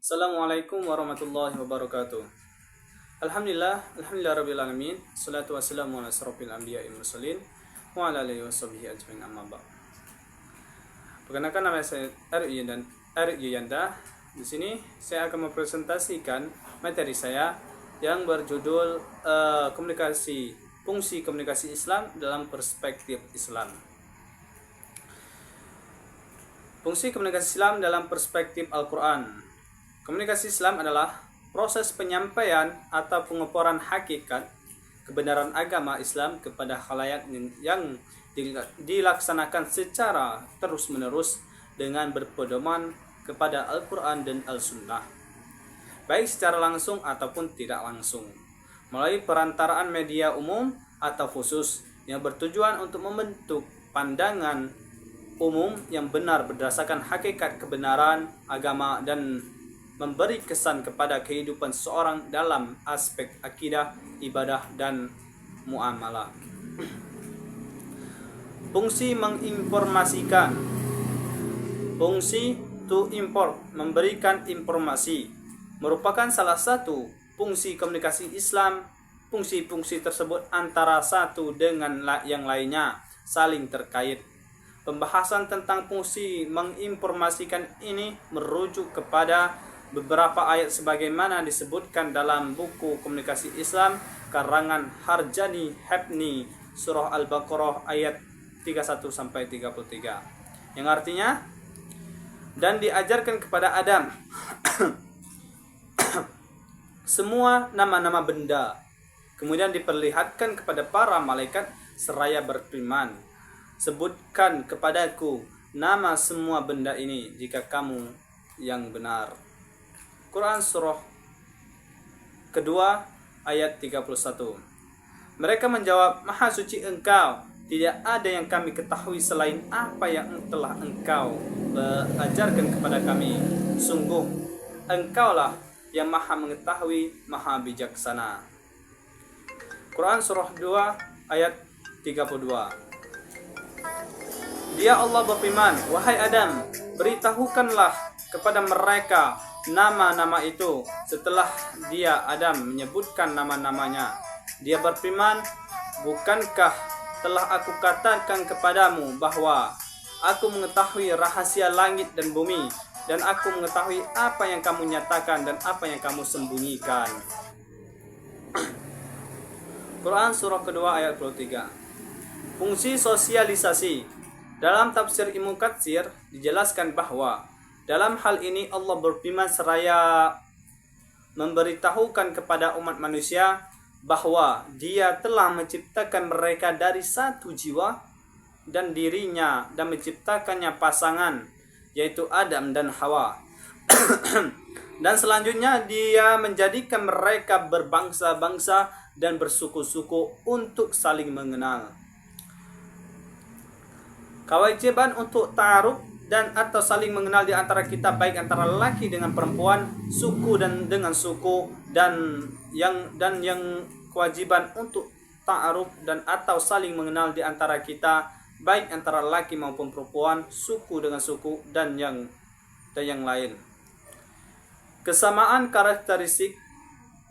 Assalamualaikum warahmatullahi wabarakatuh. Alhamdulillah rabbil alamin. Salatu wassalamu ala asrofil anbiya'i wal mursalin wa ala alihi washabihi ajmain, amma ba'd. Perkenalkan, nama saya Erik Yuyanda. Di sini saya akan mempresentasikan materi saya yang berjudul fungsi komunikasi Islam dalam perspektif Islam. Fungsi komunikasi Islam dalam perspektif Al-Quran. Komunikasi Islam adalah proses penyampaian atau pengukuran hakikat kebenaran agama Islam kepada khalayak yang dilaksanakan secara terus-menerus dengan berpedoman kepada Al-Quran dan Al-Sunnah, baik secara langsung ataupun tidak langsung, melalui perantaraan media umum atau khusus yang bertujuan untuk membentuk pandangan umum yang benar berdasarkan hakikat kebenaran agama dan memberi kesan kepada kehidupan seseorang dalam aspek akidah, ibadah, dan muamalah. Fungsi menginformasikan. Fungsi to import, memberikan informasi, merupakan salah satu fungsi komunikasi Islam. Fungsi-fungsi tersebut antara satu dengan yang lainnya saling terkait. Pembahasan tentang fungsi menginformasikan ini merujuk kepada beberapa ayat sebagaimana disebutkan dalam buku Komunikasi Islam karangan Harjani Hebni, surah Al-Baqarah ayat 31 sampai 33, yang artinya, dan diajarkan kepada Adam semua nama-nama benda, kemudian diperlihatkan kepada para malaikat seraya berfirman, sebutkan kepadaku nama semua benda ini jika kamu yang benar. Quran surah kedua ayat 31. Mereka menjawab, Maha suci Engkau, tidak ada yang kami ketahui selain apa yang telah Engkau ajarkan kepada kami. Sungguh Engkaulah yang Maha mengetahui, Maha bijaksana. Quran surah 2 ayat 32. Dia Allah berfirman, wahai Adam, beritahukanlah kepada mereka nama-nama itu. Setelah dia Adam menyebutkan nama-namanya, dia berfirman, bukankah telah aku katakan kepadamu bahwa aku mengetahui rahasia langit dan bumi, dan aku mengetahui apa yang kamu nyatakan dan apa yang kamu sembunyikan. Quran surah kedua ayat 23. Fungsi sosialisasi. Dalam tafsir Ibnu Katsir dijelaskan bahwa dalam hal ini Allah berfirman seraya memberitahukan kepada umat manusia bahwa Dia telah menciptakan mereka dari satu jiwa dan dirinya, dan menciptakannya pasangan, yaitu Adam dan Hawa. Dan selanjutnya Dia menjadikan mereka berbangsa-bangsa dan bersuku-suku untuk saling mengenal. Kewajiban untuk ta'aruf dan atau saling mengenal di antara kita, baik antara laki dengan perempuan, suku dan dengan suku, dan yang kewajiban untuk ta'aruf dan atau saling mengenal di antara kita, baik antara laki maupun perempuan, suku dengan suku, dan yang lain. Kesamaan karakteristik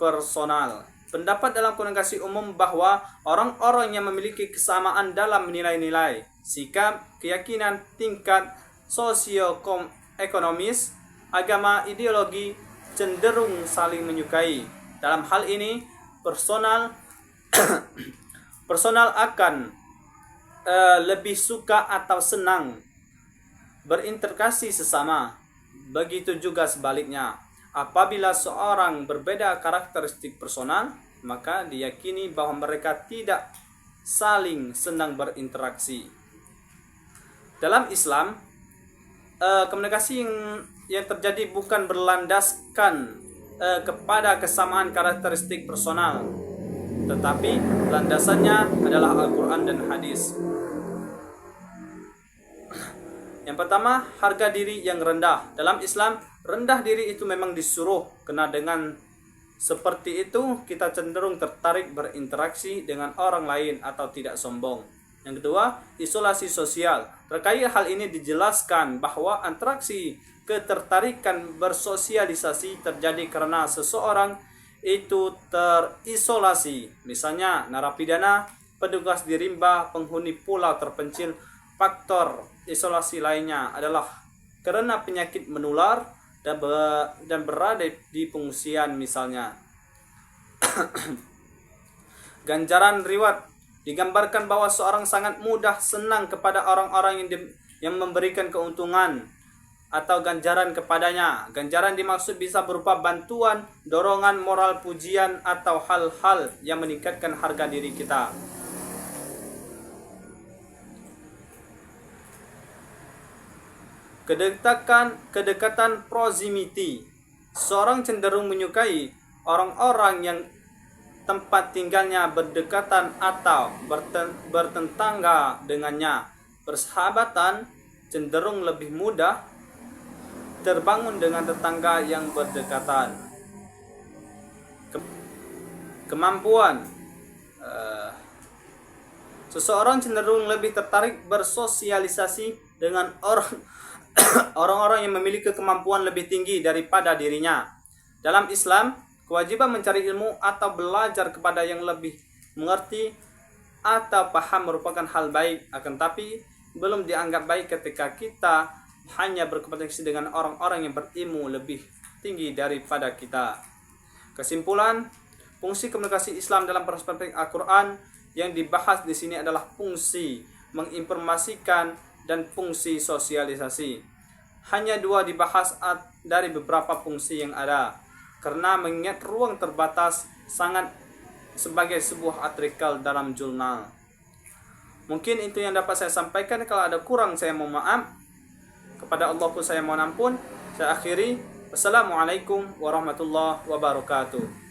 personal. Pendapat dalam komunikasi umum bahwa orang-orang yang memiliki kesamaan dalam nilai-nilai, sikap, keyakinan, tingkat sosioekonomis, agama, ideologi cenderung saling menyukai. Dalam hal ini, personal akan lebih suka atau senang berinteraksi sesama. Begitu juga sebaliknya. Apabila seorang berbeda karakteristik personal, maka diyakini bahwa mereka tidak saling senang berinteraksi. Dalam Islam, komunikasi yang terjadi bukan berlandaskan kepada kesamaan karakteristik personal, tetapi landasannya adalah Al-Quran dan hadis. Yang pertama, harga diri yang rendah. Dalam Islam, rendah diri itu memang disuruh, karena dengan seperti itu kita cenderung tertarik berinteraksi dengan orang lain atau tidak sombong. Yang kedua, isolasi sosial. Terkait hal ini dijelaskan bahwa interaksi ketertarikan bersosialisasi terjadi karena seseorang itu terisolasi. Misalnya narapidana, petugas di rimba, penghuni pulau terpencil. Faktor isolasi lainnya adalah karena penyakit menular dan berada di pengungsian misalnya. Ganjaran riwayat digambarkan bahwa seorang sangat mudah senang kepada orang-orang yang memberikan keuntungan atau ganjaran kepadanya. Ganjaran dimaksud bisa berupa bantuan, dorongan, moral, pujian, atau hal-hal yang meningkatkan harga diri kita. Kedekatan proximity. Seorang cenderung menyukai orang-orang yang tempat tinggalnya berdekatan atau bertetangga dengannya. Persahabatan cenderung lebih mudah terbangun dengan tetangga yang berdekatan. Kemampuan. Seseorang cenderung lebih tertarik bersosialisasi dengan orang-orang yang memiliki kemampuan lebih tinggi daripada dirinya. Dalam Islam, kewajiban mencari ilmu atau belajar kepada yang lebih mengerti atau paham merupakan hal baik, akan tapi belum dianggap baik ketika kita hanya berkompetisi dengan orang-orang yang berilmu lebih tinggi daripada kita. Kesimpulan, fungsi komunikasi Islam dalam perspektif Al-Quran yang dibahas di sini adalah fungsi menginformasikan dan fungsi sosialisasi. Hanya dua dibahas dari beberapa fungsi yang ada, karena mengingat ruang terbatas sangat sebagai sebuah artikel dalam jurnal. Mungkin itu yang dapat saya sampaikan. Kalau ada kurang saya mohon maaf. Kepada Allah pun saya mohon ampun. Saya akhiri. Wassalamualaikum warahmatullahi wabarakatuh.